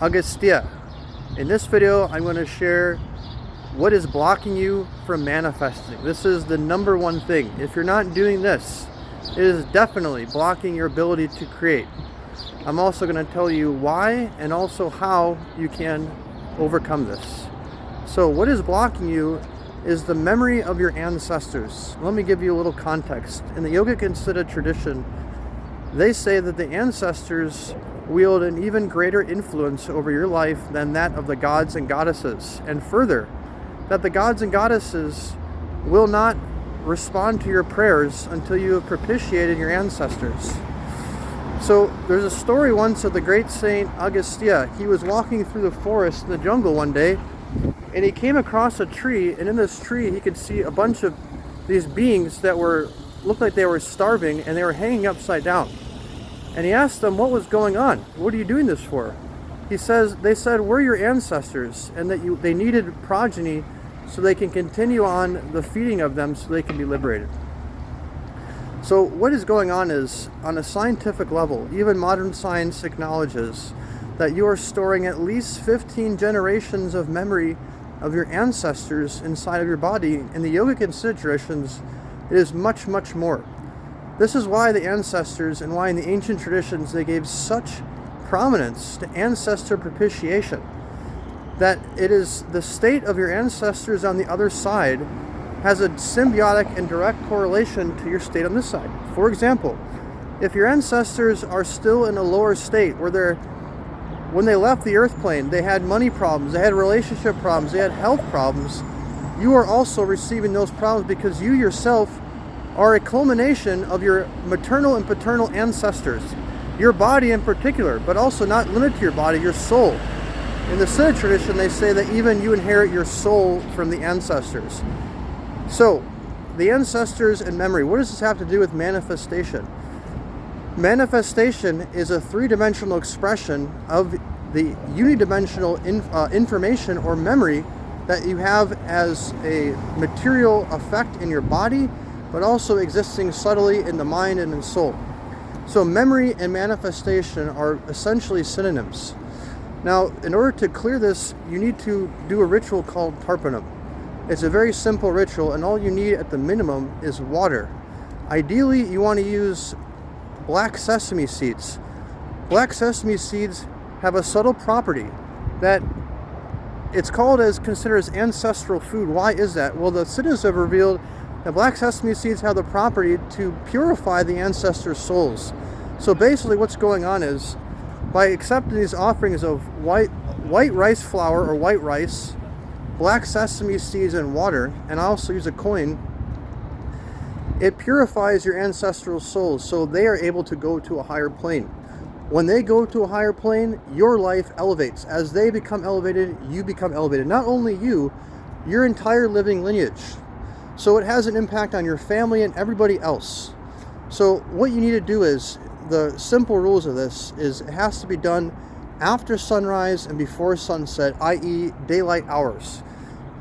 Agastya. In this video, I'm going to share what is blocking you from manifesting. This is the number one thing. If you're not doing this, it is definitely blocking your ability to create. I'm also going to tell you why and also how you can overcome this. So what is blocking you is the memory of your ancestors. Let me give you a little context. In the Yogic and Siddha tradition, they say that the ancestors wield an even greater influence over your life than that of the gods and goddesses. And further, that the gods and goddesses will not respond to your prayers until you have propitiated your ancestors. So there's a story once of the great saint Agastya. He was walking through the forest in the jungle one day, and he came across a tree, and in this tree he could see a bunch of these beings that looked like they were starving, and they were hanging upside down. And he asked them what was going on. What are you doing this for? They said, we're your ancestors, and that they needed progeny so they can continue on the feeding of them so they can be liberated. So what is going on is, on a scientific level, even modern science acknowledges that you are storing at least 15 generations of memory of your ancestors inside of your body. In the Yogic and Siddha traditions, it is much, much more. This is why the ancestors, and why in the ancient traditions they gave such prominence to ancestor propitiation, that it is the state of your ancestors on the other side has a symbiotic and direct correlation to your state on this side. For example, if your ancestors are still in a lower state where when they left the earth plane, they had money problems, they had relationship problems, they had health problems, you are also receiving those problems because you yourself are a culmination of your maternal and paternal ancestors. Your body in particular, but also not limited to your body, your soul. In the Siddha tradition, they say that even you inherit your soul from the ancestors. So, the ancestors and memory, what does this have to do with manifestation? Manifestation is a three-dimensional expression of the unidimensional information or memory that you have as a material effect in your body, but also existing subtly in the mind and in soul. So memory and manifestation are essentially synonyms. Now, in order to clear this, you need to do a ritual called Tarpanam. It's a very simple ritual, and all you need at the minimum is water. Ideally, you want to use black sesame seeds. Black sesame seeds have a subtle property that it's considered as ancestral food. Why is that? Well, the Siddhas have revealed that black sesame seeds have the property to purify the ancestors' souls. So basically what's going on is, by accepting these offerings of white rice flour or white rice, black sesame seeds and water, and I also use a coin, it purifies your ancestral souls so they are able to go to a higher plane. When they go to a higher plane, your life elevates. As they become elevated, you become elevated. Not only you, your entire living lineage. So it has an impact on your family and everybody else. So what you need to do is, the simple rules of this is, it has to be done after sunrise and before sunset, i.e. daylight hours.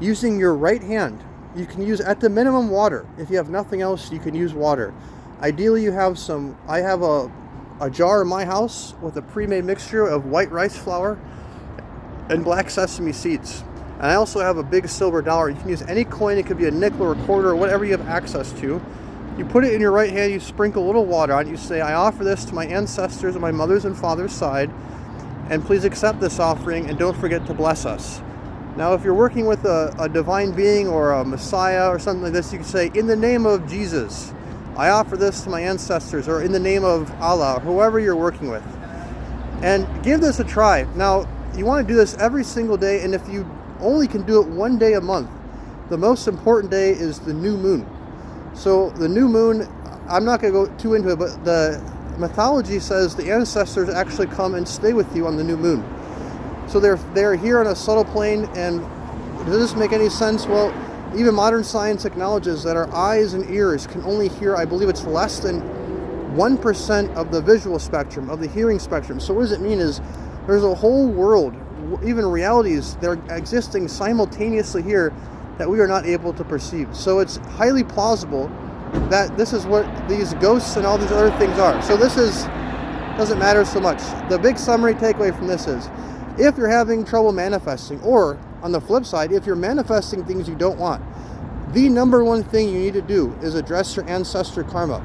Using your right hand, you can use at the minimum water. If you have nothing else, you can use water. Ideally you have I have a jar in my house with a pre-made mixture of white rice flour and black sesame seeds. And I also have a big silver dollar. You can use any coin. It could be a nickel or a quarter or whatever you have access to. You put it in your right hand, you sprinkle a little water on it. You say, I offer this to my ancestors on my mother's and father's side, and please accept this offering and don't forget to bless us. Now, if you're working with a divine being or a Messiah or something like this, you can say, in the name of Jesus, I offer this to my ancestors, or in the name of Allah, or whoever you're working with. And give this a try. Now, you want to do this every single day, and if you only can do it one day a month, the most important day is the new moon. So the new moon, I'm not going to go too into it, but the mythology says the ancestors actually come and stay with you on the new moon. So they're here on a subtle plane. And does this make any sense? Well, even modern science acknowledges that our eyes and ears can only hear, I believe it's less than 1% of the visual spectrum, of the hearing spectrum. So what does it mean is, there's a whole world, even realities, they're existing simultaneously here that we are not able to perceive. So it's highly plausible that this is what these ghosts and all these other things are. So this doesn't matter so much. The big summary takeaway from this is, If you're having trouble manifesting, or on the flip side, if you're manifesting things you don't want, the number one thing you need to do is address your ancestor karma.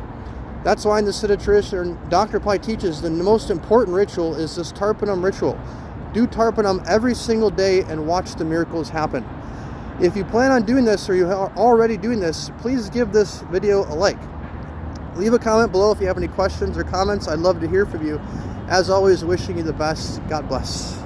That's why in the Siddha tradition, Dr. Pai teaches the most important ritual is this Tarpanam ritual. Do Tarpanam every single day and watch the miracles happen. If you plan on doing this, or you are already doing this, please give this video a like. Leave a comment below if you have any questions or comments. I'd love to hear from you. As always, wishing you the best. God bless.